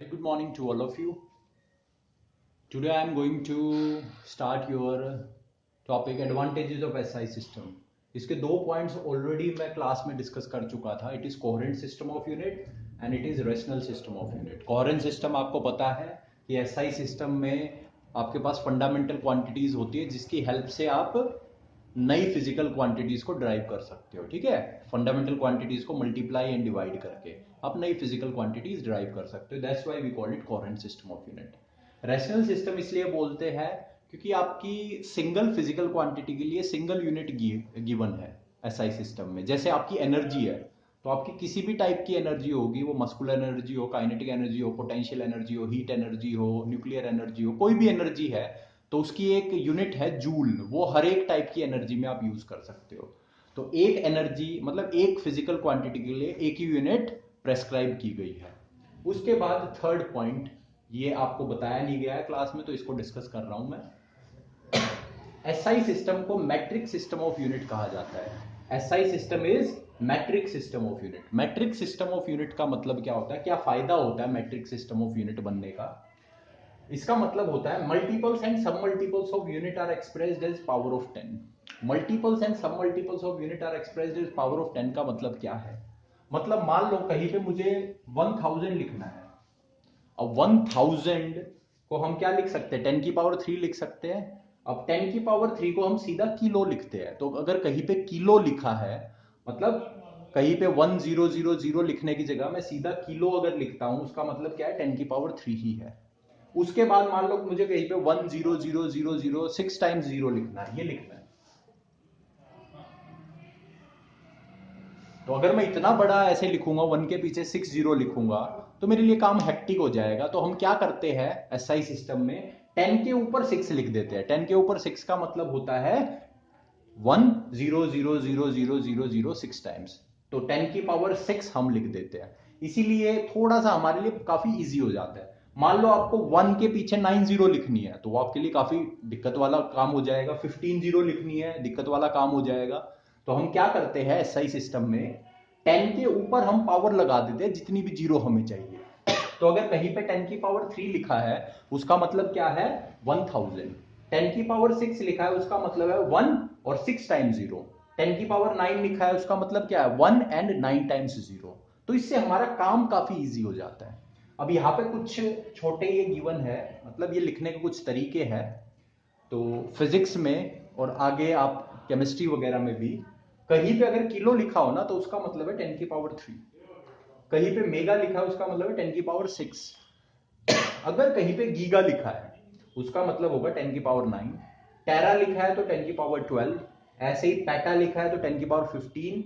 Very good morning to all of you. Today I am going to start your topic advantages of SI system. इसके दो points already मैं class में discuss कर चुका था. It is coherent system of unit and it is rational system of unit. Coherent system आपको पता है कि SI सिस्टम में आपके पास फंडामेंटल क्वांटिटीज होती है जिसकी हेल्प से आप नई फिजिकल क्वांटिटीज को ड्राइव कर सकते हो. ठीक है, फंडामेंटल क्वांटिटीज को मल्टीप्लाई एंड डिवाइड करके आप नई फिजिकल क्वांटिटीज ड्राइव कर सकते हो. That's why we call it coherent system of unit. Rational system इसलिए बोलते हैं क्योंकि आपकी सिंगल फिजिकल क्वांटिटी के लिए सिंगल यूनिट गिवन है एसआई सिस्टम में. जैसे आपकी एनर्जी है तो आपकी किसी भी टाइप की एनर्जी होगी, वो मस्कुलर एनर्जी हो, काइनेटिक एनर्जी हो, पोटेंशियल एनर्जी हो, हीट एनर्जी हो, न्यूक्लियर एनर्जी हो, कोई भी एनर्जी है तो उसकी एक यूनिट है जूल. वो हर एक टाइप की एनर्जी में आप यूज कर सकते हो. तो एक एनर्जी मतलब एक फिजिकल क्वांटिटी के लिए एक ही यूनिट प्रेस्क्राइब की गई है. उसके बाद थर्ड पॉइंट, ये आपको बताया नहीं गया है क्लास में तो इसको डिस्कस कर रहा हूं मैं. एसआई सिस्टम को मैट्रिक सिस्टम ऑफ यूनिट कहा जाता है. SI system is matric system of unit. Matric system of unit का मतलब क्या होता है, क्या फायदा होता है मैट्रिक सिस्टम ऑफ यूनिट बनने का? इसका मतलब होता है multiples and submultiples of unit are expressed as power of 10. Multiples and submultiples of unit are expressed as power of 10 का मतलब क्या है? मतलब मान लो कहीं पे मुझे 1000 लिखना है. अब 1000 को हम क्या लिख सकते हैं? 10 की पावर 3 लिख सकते हैं. अब 10 की पावर 3 को हम सीधा किलो लिखते हैं. तो अगर कहीं पे किलो लिखा है मतलब कहीं पे 1000 लिखने की जगह मैं सीधा किलो अगर लिखता हूं उसका मतलब क्या है? 10 की पावर 3 ही है. उसके बाद मान लो मुझे कहीं पे 10000 6 टाइम्स जीरो लिखना है, ये लिखना है. तो अगर मैं इतना बड़ा ऐसे लिखूंगा, 1 के पीछे 6 जीरो लिखूंगा तो मेरे लिए काम हेक्टिक हो जाएगा. तो हम क्या करते हैं एसआई सिस्टम में, 10 के ऊपर 6 लिख देते हैं. 10 के ऊपर 6 का मतलब होता है 1000006 टाइम्स. तो 10 की पावर 6 हम लिख देते हैं. इसीलिए थोड़ा सा हमारे लिए काफी इजी हो जाता है. मान लो आपको 1 के पीछे 9 जीरो लिखनी है तो वो आपके लिए काफी दिक्कत वाला काम हो जाएगा. 15 जीरो लिखनी है, दिक्कत वाला काम हो जाएगा. तो हम क्या करते हैं एसआई सिस्टम में, 10 के ऊपर हम पावर लगा देते हैं जितनी भी जीरो हमें चाहिए. तो अगर कहीं पे 10 की पावर 3 लिखा है उसका मतलब क्या है? 1000. 10 की पावर 6 लिखा है उसका मतलब है 1 और 6 टाइम्स जीरो. 10 की पावर 9 लिखा है उसका मतलब क्या है? 1 एंड 9 टाइम्स जीरो. तो इससे हमारा काम काफी इजी हो जाता है. अब यहाँ पे कुछ छोटे ये गिवन है, मतलब ये लिखने के कुछ तरीके हैं. तो फिजिक्स में और आगे आप केमिस्ट्री वगैरह में भी कहीं पे अगर किलो लिखा हो ना तो उसका मतलब है 10 की पावर 3. कहीं पे मेगा लिखा है उसका मतलब है 10 की पावर 6. अगर कहीं पे गीगा लिखा है उसका मतलब होगा 10 की पावर 9. टेरा लिखा है तो 10 की पावर 12. ऐसे ही पेटा लिखा है तो 10 की पावर 15.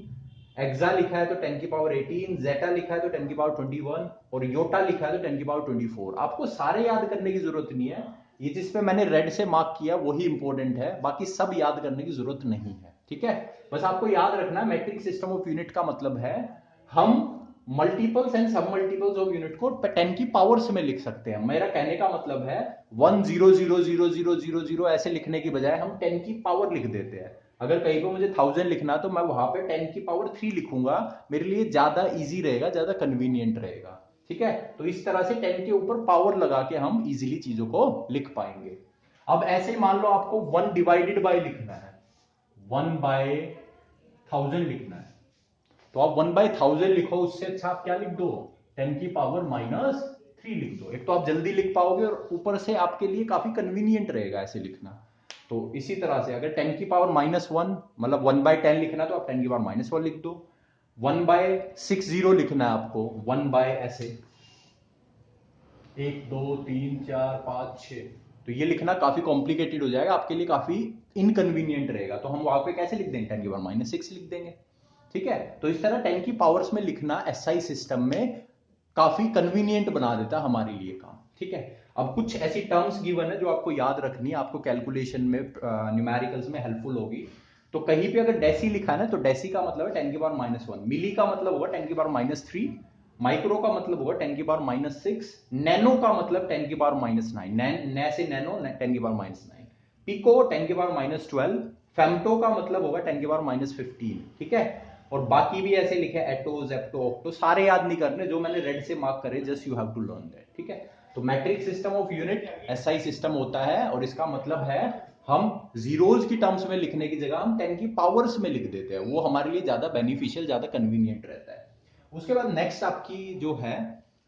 एक्सा लिखा है तो 10 की पावर 18. जेटा लिखा है तो 10 की पावर 21 और योटा लिखा है तो 10 की पावर 24. आपको सारे याद करने की जरूरत नहीं है. ये जिसपे मैंने रेड से मार्क किया वही इंपॉर्टेंट है, बाकी सब याद करने की जरूरत नहीं है. ठीक है, बस आपको याद रखना मैट्रिक सिस्टम ऑफ यूनिट का मतलब है हम multiples and submultiples of unit को 10 की पावर्स में लिख सकते हैं. मेरा कहने का मतलब है 1000000 ऐसे लिखने की बजाय हम 10 की पावर लिख देते हैं. अगर कहीं को मुझे 1000 लिखना तो मैं वहां पे 10 की पावर 3 लिखूंगा. मेरे लिए ज्यादा इजी रहेगा, ज्यादा कन्वीनियंट रहेगा. ठीक है, तो इस तरह से 10 के ऊपर पावर लगा के हम इजीली चीजों को लिख पाएंगे. अब ऐसे ही मान लो आपको 1 डिवाइडेड बाय लिखना है, 1/1000 लिखना है. तो आप 1/1000 लिखो, उससे अच्छा आप क्या लिख दो? 10 की पावर -3 लिख दो. एक तो आप जल्दी लिख पाओगे और ऊपर से आपके लिए काफी कन्वीनियंट रहेगा ऐसे लिखना. तो इसी तरह से अगर 10 की पावर -1 मतलब 1/10 लिखना तो आप 10 की पावर -1 लिख दो. 1/60 लिखना है आपको, 1 बाय ऐसे 1 2 3 4 5 6, तो ये लिखना काफी कॉम्प्लिकेटेड हो जाएगा आपके लिए, काफी इनकन्वीनियंट रहेगा. तो हम वहां पे कैसे लिख देंगे? 10 की पावर -6 लिख देंगे. ठीक है, तो इस तरह 10 की पावर्स में लिखना एसआई सिस्टम में काफी कन्वीनियंट बना देता है हमारे लिए काम. ठीक है, अब कुछ ऐसी टर्म्स गिवन है जो आपको याद रखनी है, आपको कैलकुलेशन में न्यूमेरिकल्स में हेल्पफुल होगी. तो कहीं पे अगर डेसी लिखा है ना तो डेसी का मतलब है 10 की पावर -1. मिली का मतलब होगा 10 की पावर -3. माइक्रो का मतलब होगा 10 की पावर -6. नैनो का मतलब 10 की पावर -9. नै से नैनो 10 की पावर -9. पिको 10 की पावर -12. फेम्टो का मतलब होगा 10 की पावर -15. ठीक है, और बाकी भी ऐसे लिखे एटो जेप्टो ऑक्टो, सारे याद नहीं करने, जो मैंने रेड से मार्क करे just you have to learn that, ठीक है। तो metric system of unit SI system होता है, और इसका मतलब है हम जीरोज की टर्म्स में लिखने की जगह हम 10 की पावर्स में लिख देते हैं, वो हमारे लिए ज्यादा बेनिफिशियल, ज्यादा कन्वीनियंट रहता है। उसके बाद नेक्स्ट आपकी जो है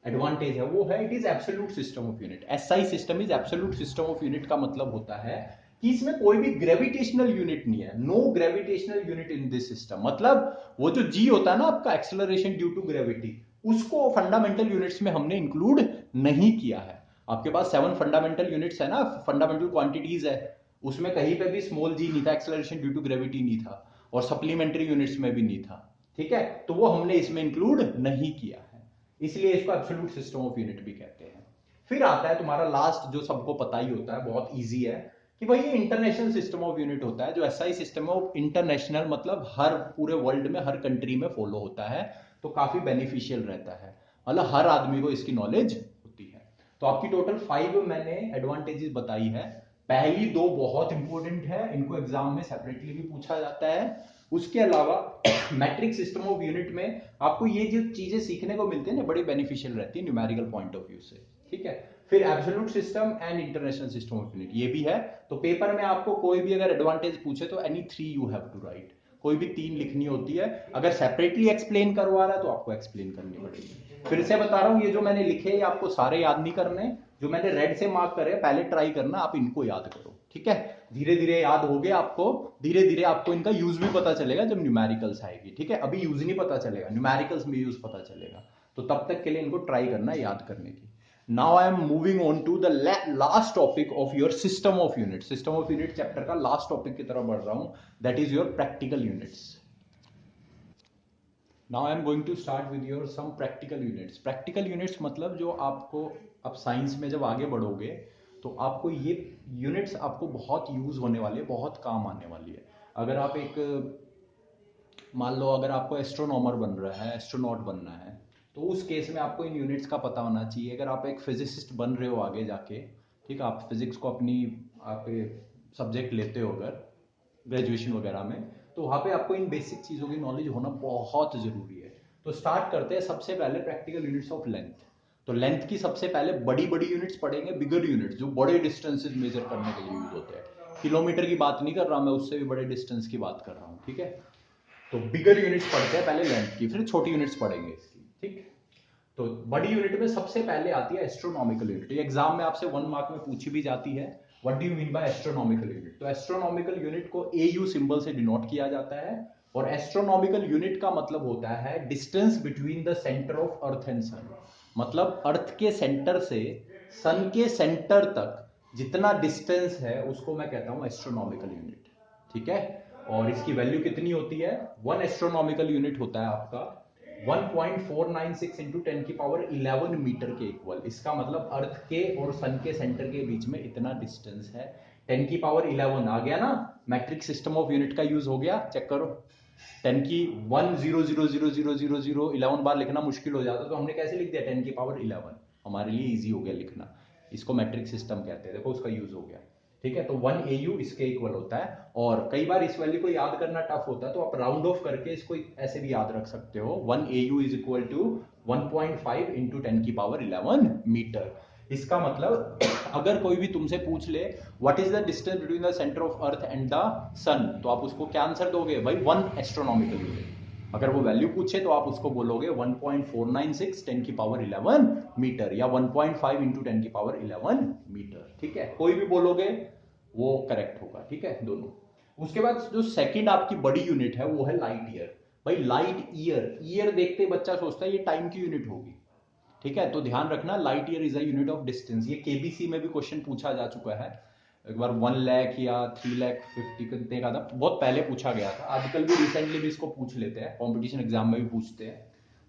एडवांटेज है वो है it is absolute system of unit. SI system is absolute system of unit का मतलब होता है कि इसमें कोई भी ग्रेविटेशनल यूनिट नहीं है, no gravitational unit in this system. मतलब वो जो जी होता है ना आपका, एक्सेलरेशन ड्यू टू ग्रेविटी, उसको फंडामेंटल यूनिट्स में हमने इंक्लूड नहीं किया है। आपके पास 7 फंडामेंटल यूनिट्स है ना, फंडामेंटल क्वांटिटीज है, उसमें कहीं पे भी स्मॉल जी नहीं था, एक्सेलरेशन ड्यू टू ग्रेविटी नहीं था, और सप्लीमेंट्री यूनिट्स में भी नहीं था, ठीक है। तो वो हमने इसमें इंक्लूड नहीं किया है, इसलिए इसको एब्सोल्यूट सिस्टम ऑफ यूनिट भी कहते हैं। फिर आता है तुम्हारा लास्ट, जो सबको पता ही होता है, बहुत इजी है, कि भाई ये इंटरनेशनल सिस्टम ऑफ यूनिट होता है। जो एसआई सिस्टम है वो इंटरनेशनल, मतलब हर पूरे वर्ल्ड में हर कंट्री में फॉलो होता है, तो काफी बेनिफिशियल रहता है, मतलब हर आदमी को इसकी नॉलेज होती है। तो आपकी टोटल 5 मैंने एडवांटेजेस बताई है। पहली 2 बहुत इंपॉर्टेंट है, इनको एग्जाम में सेपरेटली भी पूछा जाता है। उसके अलावा मैट्रिक सिस्टम ऑफ यूनिट में आपको ये जो चीजें सीखने को मिलती है ना, बड़ी बेनिफिशियल रहती है न्यूमेरिकल पॉइंट ऑफ व्यू से, ठीक है। फिर absolute system and international system of unit ये भी है। तो पेपर में आपको कोई भी अगर एडवांटेज पूछे तो any 3 you have to write, कोई भी 3 लिखनी होती है। अगर सेपरेटली एक्सप्लेन करवा रहा है तो आपको एक्सप्लेन करनी पड़ेगी। फिर से बता रहा हूं, ये जो मैंने लिखे ये आपको सारे याद नहीं करने, जो मैंने रेड से मार्क करे पहले ट्राई करना, आप इनको याद करो, ठीक है। धीरे धीरे याद हो गया आपको, धीरे धीरे आपको इनका यूज भी पता चलेगा जब न्यूमेरिकल्स आएगी, ठीक है। अभी यूज नहीं पता चलेगा, न्यूमेरिकल्स में यूज पता चलेगा, तो तब तक के लिए इनको ट्राई करना याद करने की। Now I am moving on to the last topic of your system of unit. System of unit chapter का लास्ट टॉपिक की तरफ बढ़ रहा हूं, that is your practical units. Now I am going to start with your some practical units. Practical units मतलब जो आपको अब साइंस में जब आगे बढ़ोगे तो आपको ये यूनिट्स आपको बहुत यूज होने वाली है, बहुत काम आने वाली है। अगर आप एक, मान लो अगर आपको एस्ट्रोनॉमर बन रहा है, एस्ट्रोनॉट बनना है, तो उस केस में आपको इन यूनिट्स का पता होना चाहिए। अगर आप एक फिजिसिस्ट बन रहे हो आगे जाके, ठीक है, आप फिजिक्स को अपनी आप सब्जेक्ट लेते हो अगर ग्रेजुएशन वगैरह में, तो वहाँ पे आपको इन बेसिक चीज़ों की नॉलेज होना बहुत ज़रूरी है। तो स्टार्ट करते हैं सबसे पहले प्रैक्टिकल यूनिट्स ऑफ लेंथ। तो लेंथ की सबसे पहले बड़ी बड़ी यूनिट्स पढ़ेंगे, बिगर यूनिट्स जो बड़े डिस्टेंसेज मेजर करने के लिए यूज होते हैं। किलोमीटर की बात नहीं कर रहा मैं, उससे भी बड़े डिस्टेंस की बात कर रहा हूँ, ठीक है। तो बिगर यूनिट्स पढ़ते हैं पहले लेंथ की, फिर छोटी यूनिट्स पढ़ेंगे इसकी, ठीक। तो बड़ी यूनिट में सबसे पहले आती है एस्ट्रोनॉमिकल यूनिट। ये एग्जाम में आपसे 1 मार्क में पूछी भी जाती है, what do you mean by astronomical unit. तो एस्ट्रोनॉमिकल यूनिट को AU सिंबल से डिनोट किया जाता है, और एस्ट्रोनॉमिकल यूनिट का मतलब होता है distance between the centre of earth and sun. मतलब अर्थ के सेंटर से सन के सेंटर तक जितना डिस्टेंस है उसको मैं कहता हूं एस्ट्रोनॉमिकल यूनिट, ठीक है। और इसकी वैल्यू कितनी होती है, 1 एस्ट्रोनॉमिकल यूनिट होता है आपका 1.496 इंटू 10 की पावर 11 मीटर के इक्वल। इसका मतलब अर्थ के और सन के सेंटर के बीच में इतना डिस्टेंस है, 10 की पावर 11 आ गया ना, मैट्रिक सिस्टम ऑफ यूनिट का यूज हो गया, चेक करो। 10 की 1 0 0 0 0 0 11 बार लिखना मुश्किल हो जाता, तो हमने कैसे लिख दिया 10 की पावर 11, हमारे लिए इजी हो गया लिखना, इसको मैट्रिक सिस्टम कहते हैं, देखो उसका यूज हो गया, ठीक है। तो 1 AU इसके इक्वल होता है, और कई बार इस वैल्यू को याद करना टफ होता है, तो आप राउंड ऑफ करके इसको ऐसे भी याद रख सकते हो, 1 AU is equal to 1.5 into 10 की पावर 11 मीटर। इसका मतलब अगर कोई भी तुमसे पूछ ले what is the distance between the centre of earth and the sun, तो आप उसको क्या आंसर दोगे भाई, 1 एस्ट्रोनॉमिकल यूनिट। अगर वो वैल्यू पूछे तो आप उसको बोलोगे 1.496 10 की पावर 11 मीटर, या 1.5 इंटू 10 की पावर 11 मीटर, ठीक है। कोई भी बोलोगे वो करेक्ट होगा, ठीक है, दोनों। उसके बाद जो सेकंड आपकी बड़ी यूनिट है वो है लाइट ईयर। भाई लाइट ईयर, ईयर देखते बच्चा सोचता है ये टाइम की यूनिट होगी, ठीक है। तो ध्यान रखना light year is a unit of distance. ये केबीसी में भी क्वेश्चन पूछा जा चुका है, एक बार 1 लाख या 3 लाख 50 कितने का था, बहुत पहले पूछा गया था, आजकल भी रिसेंटली भी इसको पूछ लेते हैं, कंपटीशन एग्जाम में भी पूछते हैं।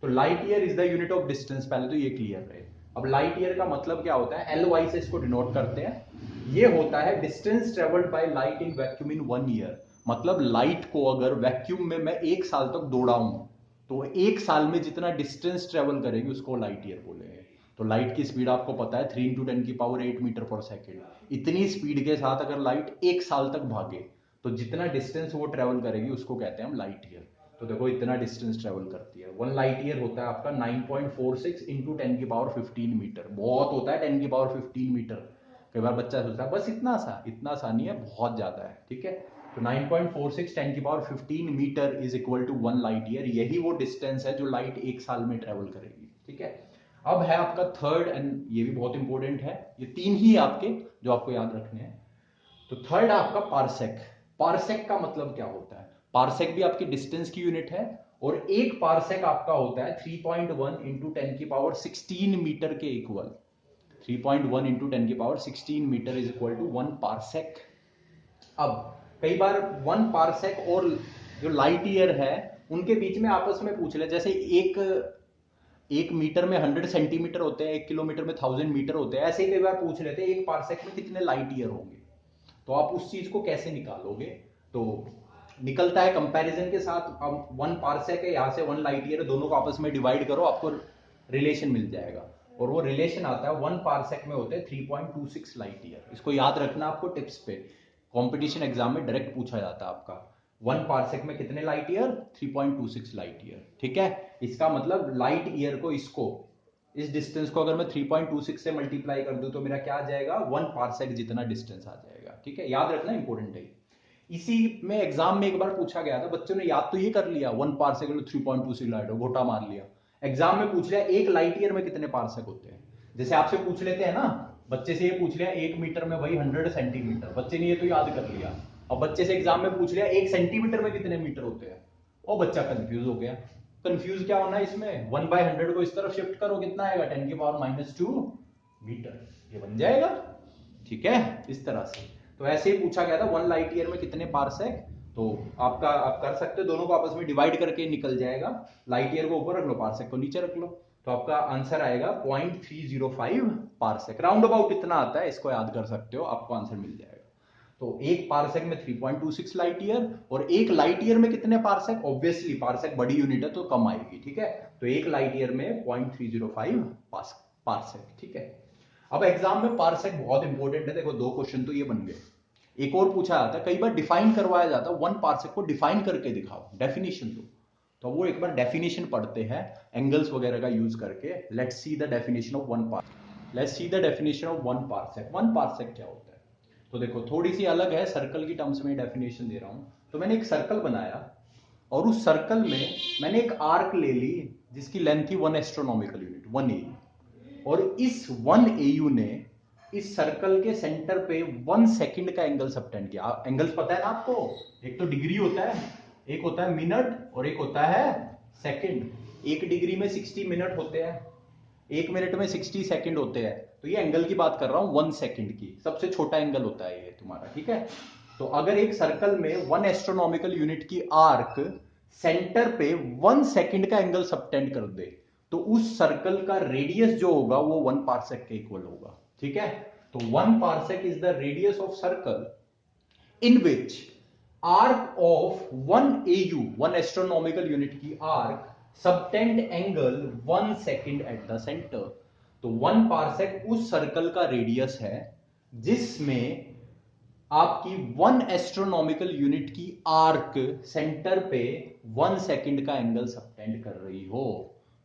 तो light year is the unit of distance, पहले तो ये क्लियर रहे। अब लाइट ईयर का मतलब क्या होता है, LY से इसको डिनोट करते हैं। ये होता है distance travelled by light in vacuum in 1 year. मतलब लाइट को अगर वैक्यूम में मैं 1 साल तक दौड़ाऊं, तो 1 साल में जितना डिस्टेंस ट्रेवल करेगी उसको लाइट ईयर बोलेंगे। तो लाइट की स्पीड आपको पता है 3 इंटू 10 की पावर 8 मीटर पर सेकेंड। इतनी स्पीड के साथ अगर लाइट 1 साल तक भागे तो जितना डिस्टेंस वो ट्रेवल करेगी उसको कहते हैं हम लाइट ईयर। तो देखो इतना डिस्टेंस ट्रेवल करती है। 1 लाइट ईयर होता है आपका 9.46 इंटू 10 की पावर 15 मीटर। बहुत होता है 10 की पावर 15 मीटर। कई बार बच्चा सोचता है बस इतना सा नहीं है, बहुत ज्यादा है, ठीक है। तो 9.46 10 की power 15 metre is equal to 1 light year. यही वो डिस्टेंस है जो लाइट एक साल में ट्रेवल करेगी, ठीक है। अब है आपका थर्ड, एंड ये भी बहुत इंपॉर्टेंट है, ये 3 ही आपके जो आपको याद रखने हैं। तो थर्ड है आपका पारसेक। पारसेक का मतलब क्या होता है? पारसेक भी आपकी डिस्टेंस की यूनिट है, और एक पारसेक आपका होता है 3.1 इंटू 10 की पावर 16 मीटर के इक्वल। 3.1 इंटू 10 की power 16 metre is equal to 1 parsec. अब कई बार 1 पारसेक और जो लाइट ईयर है उनके बीच में आपस में पूछ ले, जैसे एक मीटर में 100 सेंटीमीटर होते हैं, 1 किलोमीटर में 1000 मीटर होते हैं, ऐसे कई बार पूछ लेते हैं एक पारसेक में कितने लाइट ईयर होंगे। तो आप उस चीज को कैसे निकालोगे? तो निकलता है कंपैरिजन के साथ। अब 1 पारसेक है, यहां से 1 लाइट ईयर, दोनों को आपस में डिवाइड करो, आपको रिलेशन मिल जाएगा। और वो रिलेशन आता है 1 पारसेक में होते हैं 3.26 लाइट ईयर। इसको याद रखना आपको टिप्स पे, कंपटीशन एग्जाम में डायरेक्ट पूछा जाता है आपका 1 पारसेक में कितने लाइट ईयर, 3.26 लाइट ईयर, ठीक है। इसका मतलब लाइट ईयर को इस डिस्टेंस को अगर मैं 3.26 से मल्टीप्लाई कर दूं तो मेरा क्या आ जाएगा, 1 पारसेक जितना डिस्टेंस आ जाएगा, ठीक है। याद रखना इंपॉर्टेंट है। इसी में एग्जाम में एक बार पूछा गया था, बच्चों ने याद तो ये कर लिया 1 पारसेक 3.26 लाइट, घोटा मार लिया। एग्जाम में पूछ लिया एक लाइट ईयर में कितने पारसेक होते हैं। जैसे आपसे पूछ लेते हैं ना, बच्चे से ये पूछ लिया 1 मीटर में भाई 100 सेंटीमीटर, बच्चे ने ये तो याद कर लिया। अब बच्चे से एग्जाम में पूछ लिया 1 सेंटीमीटर में कितने मीटर होते हैं, और बच्चा कंफ्यूज हो गया। कंफ्यूज क्या होना है इसमें, 1/100 को इस तरफ शिफ्ट करो, कितना आएगा 10 की पावर -2 मीटर, ये बन जाएगा, ठीक है। इस तरह से तो ऐसे ही पूछा गया था 1 लाइट ईयर में कितने पारसेक। तो आप कर सकते हो, दोनों को आपस में डिवाइड करके निकल जाएगा। लाइट ईयर को ऊपर रख लो, पारसेक को नीचे रख लो, तो आपका आंसर आएगा 0.305 पारसेक। राउंड अबाउट इतना आता है, इसको याद कर सकते हो, आपको आंसर मिल जाएगा। तो एक पारसेक में 3.26 लाइट ईयर, और एक लाइट ईयर में कितने पारसेक, ऑब्वियसली पारसेक बड़ी यूनिट है तो कम आएगी, ठीक है। तो एक लाइट ईयर में 0.305 पारसेक, ठीक है। अब एग्जाम में पारसेक बहुत इंपॉर्टेंट है, देखो 2 क्वेश्चन तो ये बन गए। एक और पूछा जाता है, कई बार डिफाइन करवाया जाता है 1 पारसेक को डिफाइन करके दिखाओ, डेफिनेशन दो। तो वो एक बार डेफिनेशन पढ़ते हैं एंगल्स वगैरह का यूज करके। Let's see the definition of 1 parsec. Let's see the definition of 1 parsec. 1 parsec क्या होता है? तो देखो थोड़ी सी अलग है, सर्कल की टर्म्स में डेफिनेशन दे रहा हूं। तो मैंने एक सर्कल बनाया, और उस सर्कल में मैंने एक आर्क ले ली जिसकी लेंथ थी 1 एस्ट्रोनॉमिकल यूनिट, 1 AU। और इस 1 AU ने इस सर्कल के सेंटर पे 1 सेकंड का एंगल सबटेंड किया। एंगल्स पता है ना आपको, एक तो डिग्री होता है, एक होता है मिनट, और एक होता है सेकंड। 1 डिग्री में 60 मिनट होते हैं, 1 मिनट में 60 सेकंड होते हैं। तो ये एंगल की बात कर रहा हूं 1 सेकंड की, सबसे छोटा एंगल होता है ये तुम्हारा, ठीक है। तो अगर एक सर्कल में 1 एस्ट्रोनॉमिकल यूनिट की आर्क सेंटर पे 1 सेकंड का एंगल सबटेंड कर दे, तो उस सर्कल का रेडियस जो होगा वो 1 पारसेक के इक्वल होगा, ठीक है। तो 1 parsec is the radius of circle in which arc of 1 AU, 1 astronomical unit की arc subtend angle 1 second at the center। तो 1 parsec उस सर्कल का रेडियस है जिसमें आपकी 1 एस्ट्रोनॉमिकल यूनिट की आर्क सेंटर पे 1 सेकंड का एंगल सबटेंड कर रही हो,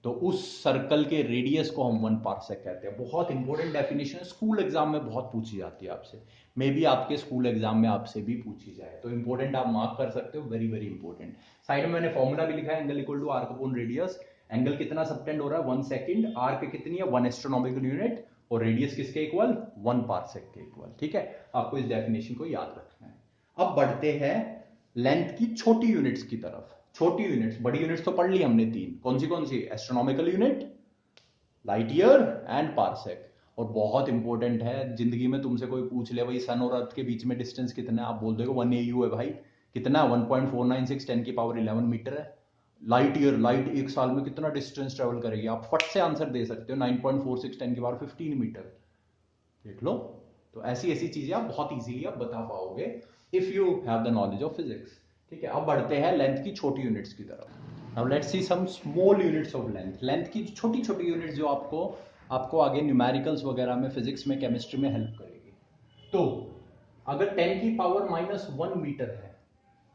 तो उस सर्कल के रेडियस को हम 1 पारसेक कहते हैं। बहुत इंपॉर्टेंट डेफिनेशन, स्कूल एग्जाम में बहुत पूछी जाती है आपसे, मे बी आपके स्कूल एग्जाम में आपसे भी पूछी जाए, तो इंपॉर्टेंट आप मार्क कर सकते हो, वेरी वेरी इंपॉर्टेंट। साइड में मैंने फॉर्मूला भी लिखा है, angle equal to arc upon radius. Angle कितना सबटेंड हो रहा है 1 सेकंड, आर्क कितनी है 1 एस्ट्रोनॉमिकल यूनिट, और रेडियस किसके इक्वल 1 पारसेक के इक्वल, ठीक है। आपको इस डेफिनेशन को याद रखना है। अब बढ़ते हैं लेंथ की छोटी यूनिट्स की तरफ। छोटी यूनिट्स, बड़ी यूनिट्स तो पढ़ ली हमने 3, कौन सी, astronomical unit, light year and parsec. और बहुत इंपॉर्टेंट है, जिंदगी में तुमसे कोई पूछ ले भाई सन और अर्थ के बीच में डिस्टेंस कितना है, आप बोल दोगे 1 AU है भाई, कितना 1.496 10 की पावर 11 मीटर है। लाइट ईयर, लाइट एक साल में कितना डिस्टेंस ट्रेवल करेगी, आप फट से आंसर दे सकते हो 9.46 10 की पावर 15 मीटर, देख लो। तो ऐसी ऐसी चीजें आप बहुत इजीली आप बता पाओगे if you have the knowledge of physics, ठीक है। अब बढ़ते हैं लेंथ की छोटी यूनिट्स की तरफ। Now let's see some small units of length. Length की छोटी छोटी यूनिट्स जो आपको आगे न्यूमेरिकल्स वगैरह में, फिजिक्स में, केमिस्ट्री में हेल्प करेगी। तो अगर 10 की पावर -1 मीटर है,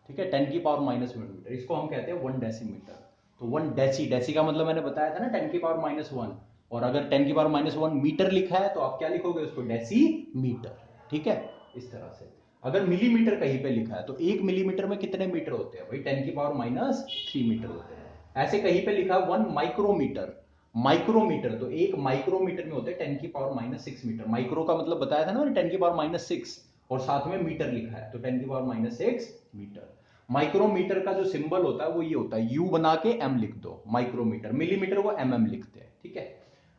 ठीक है, 10 की पावर माइनस 1 मीटर, इसको हम कहते हैं 1 डेसीमीटर। तो 1 डेसी का मतलब मैंने बताया था ना 10 की पावर माइनस 1, और अगर 10 की पावर माइनस 1 मीटर लिखा है तो आप क्या लिखोगे उसको, डेसीमीटर। ठीक है, इस तरह से। अगर मिलीमीटर कहीं पे लिखा है तो 1 मिलीमीटर में कितने मीटर होते हैं भाई, 10 की पावर माइनस 3 मीटर होते हैं। ऐसे कहीं पे लिखा है 1 माइक्रोमीटर, माइक्रोमीटर तो 1 माइक्रोमीटर में होते हैं 10 की पावर माइनस 6 मीटर। माइक्रो का मतलब बताया था ना 10 की पावर माइनस 6, और साथ में मीटर लिखा है तो 10 की पावर माइनस 6 मीटर। माइक्रोमीटर का जो सिंबल होता है वो ये होता है, यू बना के एम लिख दो माइक्रोमीटर, मिलीमीटर को एमएम लिखते हैं। ठीक है,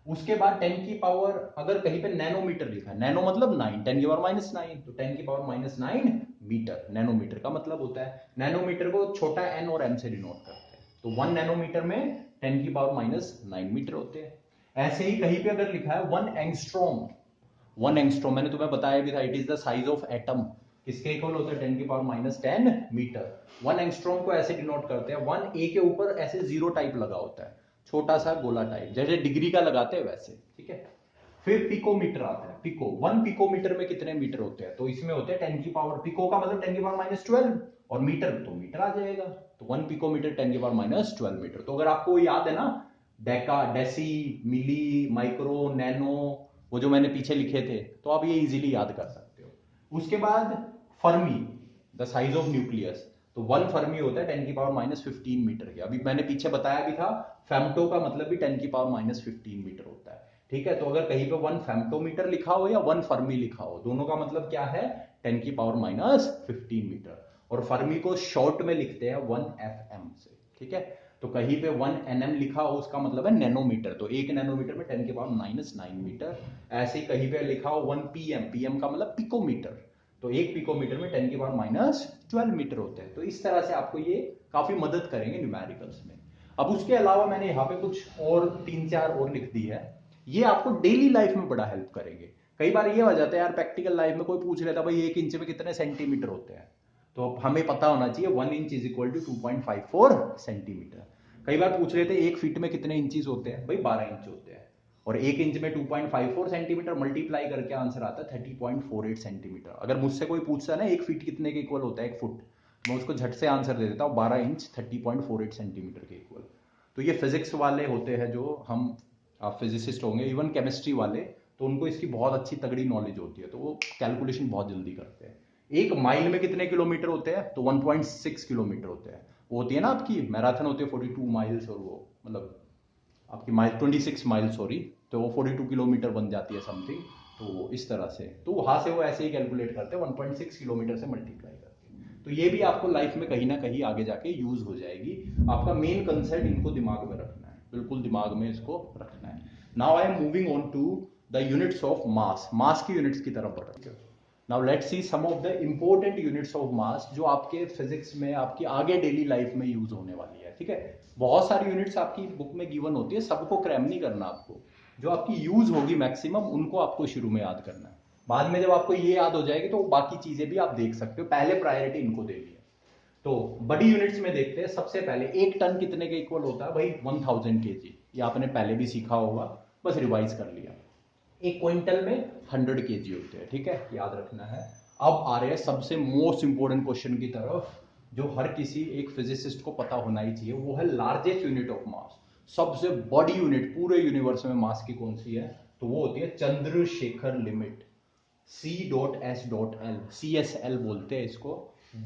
उसके बाद 10 की पावर, अगर कहीं पे नैनोमीटर लिखा है, नैनो मतलब 9, 10 की पावर माइनस 9, तो 10 की पावर माइनस 9 मीटर नैनोमीटर का मतलब होता है। नैनोमीटर को छोटा एन और एम से डिनोट करते हैं, तो 1 नैनोमीटर में 10 की पावर माइनस 9 मीटर होते हैं। ऐसे ही कहीं पे अगर लिखा है 1 एंगस्ट्रॉम, 1 एंगस्ट्रॉम मैंने तुम्हें बताया भी था, it is the size of atom, किसके इक्वल होता है 10 की पावर माइनस 10 मीटर। 1 एंगस्ट्रॉम को ऐसे डिनोट करते हैं, 1 ए के ऊपर ऐसे जीरो टाइप लगा होता है, छोटा सा गोला टाइप, जैसे डिग्री का लगाते हैं वैसे। ठीक है, फिर पिकोमीटर आता है, पिको 1 पिकोमीटर में कितने मीटर होते हैं, तो इसमें होते हैं 10 की पावर, पिको का मतलब 10 की पावर माइनस 12, और मीटर तो मीटर आ जाएगा, तो 1 पिकोमीटर 10 की पावर माइनस 12 मीटर। तो अगर आपको याद है ना डेका, डेसी, मिली, माइक्रो, नैनो, वो जो मैंने पीछे लिखे थे, तो आप ये इजीली याद कर सकते हो। उसके बाद Fermi, the size of nucleus, तो 1 फर्मी होता है 10 की पावर माइनस 15 मीटर के। अभी मैंने पीछे बताया भी था, फेम्टो का मतलब भी 10 की पावर माइनस 15 मीटर होता है। ठीक है, तो अगर कहीं पे 1 फेम्टोमीटर लिखा हो या 1 फर्मी लिखा हो, दोनों का मतलब क्या है, 10 की पावर माइनस 15 मीटर। और फर्मी को शॉर्ट में लिखते हैं 1 एफएम से। ठीक है, तो कहीं पे 1 एनएम लिखा हो उसका मतलब है नैनोमीटर, तो 1 नैनोमीटर में 10 की पावर माइनस 9 मीटर। ऐसे ही कहीं पे लिखा हो 1 पीएम, पीएम का मतलब पिकोमीटर, तो 1 पिकोमीटर में 10 की पावर माइनस 12 मीटर होते हैं। तो इस तरह से आपको ये काफी मदद करेंगे न्यूमेरिकल्स में। अब उसके अलावा मैंने यहाँ पे कुछ और 3-4 और लिख दी है, ये आपको डेली लाइफ में बड़ा हेल्प करेंगे। कई बार ये हो जाता है यार, प्रैक्टिकल लाइफ में कोई पूछ लेता भाई 1 इंच में कितने सेंटीमीटर होते हैं, तो हमें पता होना चाहिए 1 inch is equal to 2.54 centimetre. कई बार पूछ लेते 1 फीट में कितने इंचीज होते हैं, भाई 12 इंच होते हैं, और 1 इंच में 2.54 सेंटीमीटर मल्टीप्लाई करके आंसर आता है 30.48 सेंटीमीटर। अगर मुझसे कोई पूछता है ना 1 फीट कितने के इक्वल होता है 1 फुट, मैं उसको झट से आंसर दे देता हूँ 12 इंच 30.48 सेंटीमीटर के इक्वल। तो ये फिजिक्स वाले होते हैं जो हम फिजिसिस्ट होंगे, इवन केमिस्ट्री वाले, तो उनको इसकी बहुत अच्छी तगड़ी नॉलेज होती है, तो वो कैलकुलेशन बहुत जल्दी करते हैं। 1 माइल में कितने किलोमीटर होते हैं, तो 1.6 किलोमीटर होते हैं। वो होती है ना आपकी मैराथन होती है 42 माइल्स, और वो मतलब आपकी माइल 26 माइल सॉरी, तो वो 42 किलोमीटर बन जाती है समथिंग। तो इस तरह से, तो वहां से वो ऐसे ही कैलकुलेट करते हैं 1.6 किलोमीटर से मल्टीप्लाई करके। तो ये भी आपको लाइफ में कहीं ना कहीं आगे जाके यूज हो जाएगी। आपका मेन कंसेप्ट इनको दिमाग में रखना है, बिल्कुल दिमाग में इसको रखना है। Now I am moving on to the units of mass, mass की यूनिट्स की तरफ बढ़ रहे हैं। Now let's see some of the important units of mass जो आपके फिजिक्स में आपकी आगे डेली लाइफ में यूज होने वाली है। ठीक है, बहुत सारी यूनिट्स आपकी बुक में गिवन होती है, सबको क्रैम नहीं करना आपको, जो आपकी यूज होगी मैक्सिमम उनको आपको शुरू में याद करना है। बाद में जब आपको ये याद हो जाएगी तो बाकी चीजें भी आप देख सकते हो, पहले प्रायोरिटी इनको देनी है। तो बड़ी यूनिट्स में देखते हैं, सबसे पहले 1 टन कितने के इक्वल होता है भाई, 1000 केजी। ये आपने पहले भी सीखा होगा, बस रिवाइज कर लिया। 1 क्विंटल में 100 केजी होते हैं। ठीक है, याद रखना है। अब आ रहे हैं सबसे मोस्ट इंपोर्टेंट क्वेश्चन की तरफ, जो हर किसी एक फिजिसिस्ट को पता होना ही चाहिए, वो है लार्जेस्ट यूनिट ऑफ मास। सबसे बड़ी यूनिट पूरे यूनिवर्स में मास की कौन सी है, तो वो होती है चंद्रशेखर लिमिट, C.S.L, CSL बोलते हैं इसको।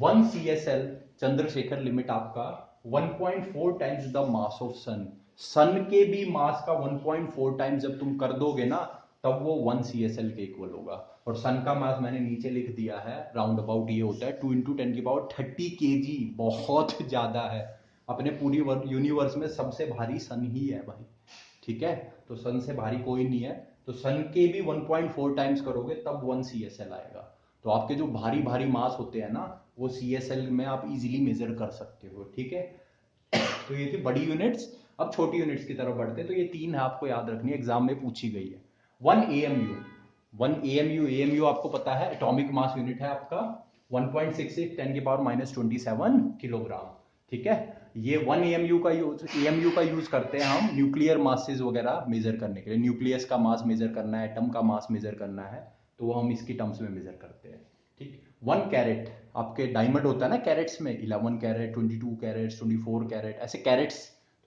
1 CSL चंद्रशेखर लिमिट आपका 1.4 टाइम्स द मास ऑफ सन, सन के भी मास का 1.4 टाइम्स जब तुम कर दोगे ना, तब वो 1 CSL के इक्वल होगा। और सन का मास मैंने नीचे लिख दिया है, राउंड अबाउट ये होता है 2 × 10 की पावर 30 kg, बहुत ज्यादा है। अपने पूरी यूनिवर्स में सबसे भारी सन ही है भाई। ठीक है, तो सन से भारी कोई नहीं है, तो सन के भी 1.4 टाइम्स करोगे तब 1 CSL आएगा। तो आपके जो भारी भारी मास होते हैं ना, वो CSL में आप इजीली मेजर कर सकते हो। ठीक है, तो ये थी बड़ी यूनिट्स। अब छोटी यूनिट्स की तरफ बढ़ते हैं, तो ये 3 है, आपको याद रखनी है, एग्जाम में पूछी गई है। 1 AMU, 1 AMU, AMU आपको पता है एटॉमिक मास यूनिट है आपका, 1.66 10 की पावर माइनस 27 किलोग्राम। ठीक है, ये 1 AMU का यूज करते हैं हम न्यूक्लियर मासेस वगैरह मेजर करने के लिए, न्यूक्लियस का मास मेजर करना है, एटम का मास मेजर करना है, तो वो हम इसकी टर्म्स में मेजर करते हैं। ठीक, 1 कैरेट आपके डायमंड होता है ना कैरेट्स में, 11 कैरेट, 22 कैरेट्स, 24 कैरेट, ऐसे कैरेट्स,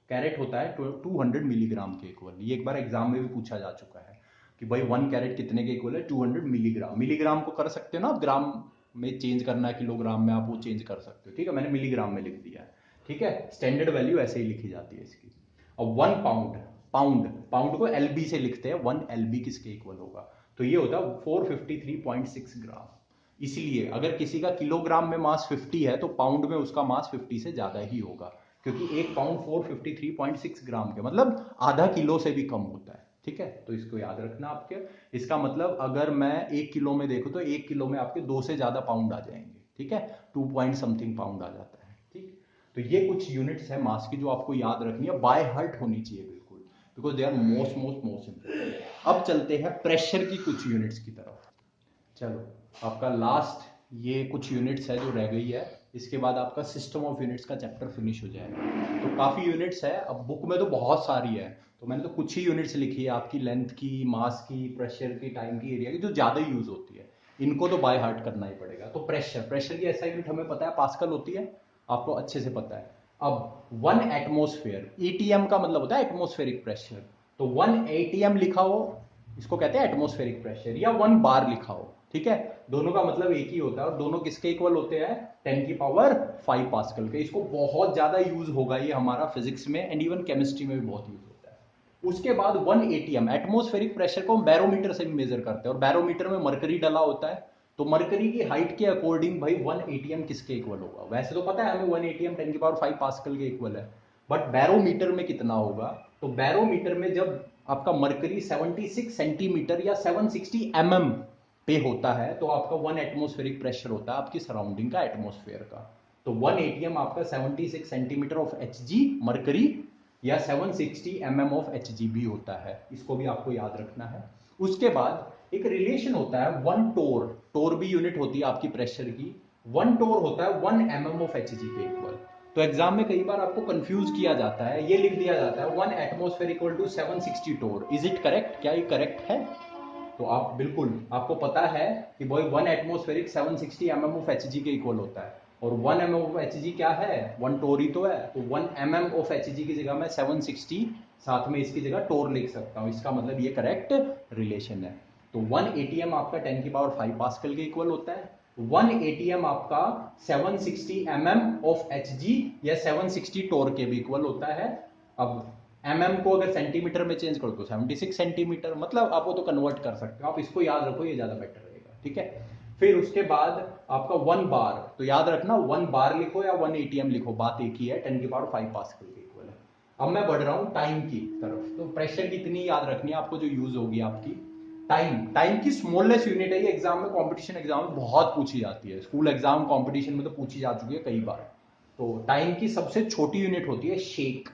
कैरेट होता है 200 मिलीग्राम के इक्वल। ये एक बार एग्जाम में भी पूछा जा चुका है कि भाई 1 कैरेट कितने के इक्वल है, 200 मिलीग्राम। मिलीग्राम को कर सकते हो ना आप, ग्राम में चेंज करना है, किलोग्राम में आप वो चेंज कर सकते हो, ठीक है, मैंने मिलीग्राम में लिख दिया है, ठीक है, स्टैंडर्ड वैल्यू ऐसे ही लिखी जाती है इसकी। और 1 पाउंड, पाउंड को एलबी से लिखते हैं, 1 एलबी किसके इक्वल होगा, तो ये होता है 453.6 ग्राम। इसलिए अगर किसी का किलोग्राम में मास 50 है तो पाउंड में उसका मास 50 से ज्यादा ही होगा, क्योंकि एक पाउंड 453.6 ग्राम के मतलब आधा किलो से भी कम होता है, ठीक है, तो इसको याद रखना आपके। इसका मतलब अगर मैं 1 किलो में देखूं तो 1 किलो में आपके 2 से ज्यादा पाउंड आ जाएंगे, ठीक है, 2 पॉइंट समथिंग पाउंड आ जाता है, ठीक। तो ये कुछ यूनिट्स है मास की जो आपको याद रखनी है, बाय हार्ट होनी चाहिए बिल्कुल, because they are most important. अब चलते हैं प्रेशर की कुछ यूनिट्स की तरफ। चलो, आपका लास्ट ये कुछ यूनिट्स है जो रह गई है, इसके बाद आपका सिस्टम ऑफ यूनिट्स का चैप्टर फिनिश हो जाएगा। तो काफ़ी यूनिट्स है, अब बुक में तो बहुत सारी है, तो मैंने तो कुछ ही यूनिट्स लिखी है आपकी, लेंथ की, मास की, प्रेशर की, टाइम की, एरिया की, जो ज़्यादा यूज होती है, इनको तो बाय हार्ट करना ही पड़ेगा। तो प्रेशर की ऐसा यूनिट हमें पता है पास्कल होती है, आपको अच्छे से पता है। अब 1 एटमोस्फेयर, एटीएम का मतलब होता है एटमोस्फेरिक प्रेशर, तो 1 एटीएम लिखा हो इसको कहते हैं एटमोस्फेरिक प्रेशर, या 1 बार लिखा हो, ठीक है, दोनों का मतलब एक ही होता है, और दोनों किसके इक्वल होते हैं, 10 की पावर 5 पास्कल के। इसको बहुत ज्यादा यूज होगा ये हमारा फिजिक्स में, एंड इवन केमिस्ट्री में भी बहुत यूज होता है। उसके बाद 1 एटीएम, एटमोस्फेरिक प्रेशर को हम बैरोमीटर से भी मेजर करते हैं, और बैरोमीटर में मरकरी डला होता है, तो मरकरी की हाइट के अकॉर्डिंग भाई 1 एटीएम किसके इक्वल होगा। वैसे तो पता है हमें 1 एटीएम 10 की पावर 5 पास्कल के इक्वल है, बट बैरोमीटर में कितना होगा, तो बैरोमीटर में जब आपका मरकरी 76 सेंटीमीटर या 760 पे होता है, तो आपका 1 एटमोस्फेरिक प्रेशर होता है आपकी सराउंडिंग का, एटमोस्फेयर का। तो 1 एटीएम आपका 76 सेंटीमीटर ऑफ एच मरकरी, या 760 ऑफ एच भी होता है, इसको भी आपको याद रखना है। उसके बाद एक रिलेशन होता है 1 टोर, टोर भी यूनिट होती है आपकी प्रेशर की, 1 टोर होता है 1 ऑफ एच के इक्वल। तो एग्जाम में कई बार आपको कंफ्यूज किया जाता है, ये लिख दिया जाता है 1 atmosphere equal to 760 torr, is it correct, क्या ये करेक्ट है, तो आप बिल्कुल, आपको पता है कि भाई 1 एटमोस्फेरिक 760 ऑफ एच के इक्वल होता है, और 1 ऑफ एच क्या है, 1 टोर ही तो है, तो 1 ऑफ एच की जगह मैं 760 साथ में इसकी जगह टोर लिख सकता हूं, इसका मतलब ये करेक्ट रिलेशन है। तो 1 एटीएम आपका 10 की पावर 5 पास्कल के इक्वल होता है, 1 एटीएम आपका 760 ऑफ एच या 760 टोर के भी इक्वल होता है। अब को अगर सेंटीमीटर में चेंज करो तो 76 सेंटीमीटर, मतलब आप वो तो कन्वर्ट कर सकते हो, आप इसको याद रखो, ये ज्यादा बेटर रहेगा, ठीक है। फिर उसके बाद आपका 1 बार, तो याद रखना 1 बार लिखो या 1 एटीएम लिखो, बात एक ही है, 10 की पावर 5 पास्कल के इक्वल है। अब मैं बढ़ रहा हूं टाइम की तरफ, तो प्रेशर की इतनी याद रखनी है आपको जो यूज होगी आपकी, टाइम की स्मॉलेस्ट यूनिट है, ये एग्जाम में, कॉम्पिटिशन एग्जाम में बहुत पूछी जाती है, स्कूल एग्जाम कॉम्पिटिशन में तो पूछी जा चुकी है कई बार। तो टाइम की सबसे छोटी यूनिट होती है शेक,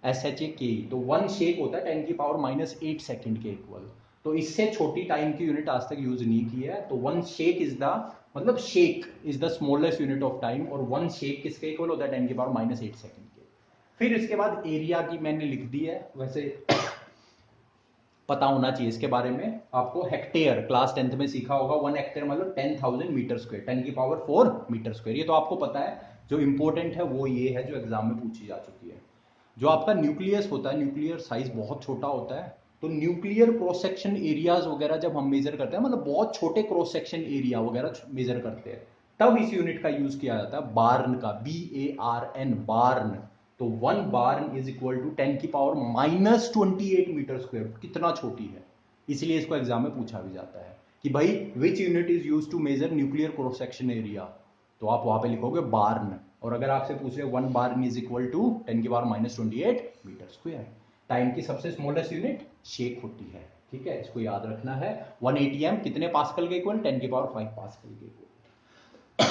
SHAKE, तो 1 शेक होता है 10 की पावर -8 सेकंड के इक्वल। तो इससे छोटी टाइम की यूनिट आज तक यूज नहीं की है, तो 1 शेक इज द, मतलब shake is the smallest unit of time, और 1 शेक किसके इक्वल होता है, 10 की पावर -8 सेकंड के। फिर इसके बाद एरिया की मैंने लिख दी है, वैसे पता होना चाहिए इसके बारे में आपको, हेक्टेयर क्लास 10th में सीखा होगा, 1 हेक्टेयर मतलब 10,000 मीटर स्क्वायर, 10 की पावर 4 मीटर स्क्वायर, ये तो आपको पता है। जो इंपॉर्टेंट है वो ये है जो एग्जाम में पूछी जा चुकी है। जो आपका न्यूक्लियस होता है, न्यूक्लियर साइज बहुत छोटा होता है, तो न्यूक्लियर क्रॉस सेक्शन एरियाज वगैरह जब हम मेजर करते हैं, मतलब बहुत छोटे क्रॉस सेक्शन एरिया वगैरह मेजर करते हैं, तब इस यूनिट का यूज किया जाता है, बार्न का, BARN, बार्न। तो 1 बार्न इज इक्वल टू 10 की पावर -28 मीटर स्क्वायर, कितना छोटी है, इसलिए इसको एग्जाम में पूछा भी जाता है कि भाई which unit is use to measure nuclear cross section area, तो आप वहां पे लिखोगे बार्न। और अगर आपसे पूछे 1 बार्न इज इक्वल टू 10 की पावर -28 मीटर स्क्वायर। टाइम की सबसे स्मॉलेस्ट यूनिट शेक होती है, ठीक है, इसको याद रखना है। 1 एटीएम कितने पास्कल के इक्वल, 10 की पावर 5 पास्कल के इक्वल।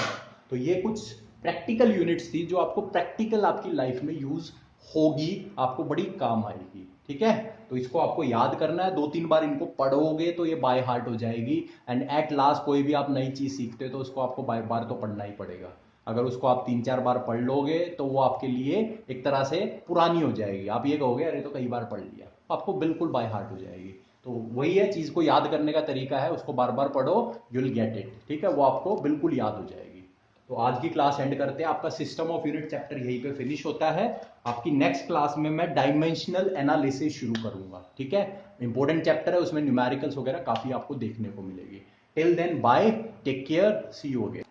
तो ये कुछ प्रैक्टिकल यूनिट्स थी जो आपको प्रैक्टिकल आपकी लाइफ में यूज होगी, आपको बड़ी काम आएगी, ठीक है। तो इसको आपको याद करना है, 2-3 बार इनको पढ़ोगे तो ये बाय हार्ट हो जाएगी, एंड एट लास्ट कोई भी आप नई चीज सीखते हो तो उसको आपको बाय बार तो पढ़ना ही पड़ेगा। अगर उसको आप 3-4 बार पढ़ लोगे तो वो आपके लिए एक तरह से पुरानी हो जाएगी, आप ये कहोगे अरे तो कई बार पढ़ लिया, आपको बिल्कुल बाय हार्ट हो जाएगी। तो वही है, चीज को याद करने का तरीका है, उसको बार बार पढ़ो, यू विल गेट इट, ठीक है, वो आपको बिल्कुल याद हो जाएगी। तो आज की क्लास एंड करते हैं, आपका सिस्टम ऑफ यूनिट चैप्टर यहीं पे फिनिश होता है। आपकी नेक्स्ट क्लास में मैं डायमेंशनल एनालिसिस शुरू करूंगा, ठीक है, इंपॉर्टेंट चैप्टर है, उसमें न्यूमेरिकल्स वगैरह काफी आपको देखने को मिलेगी। Till then bye, take care, see you again.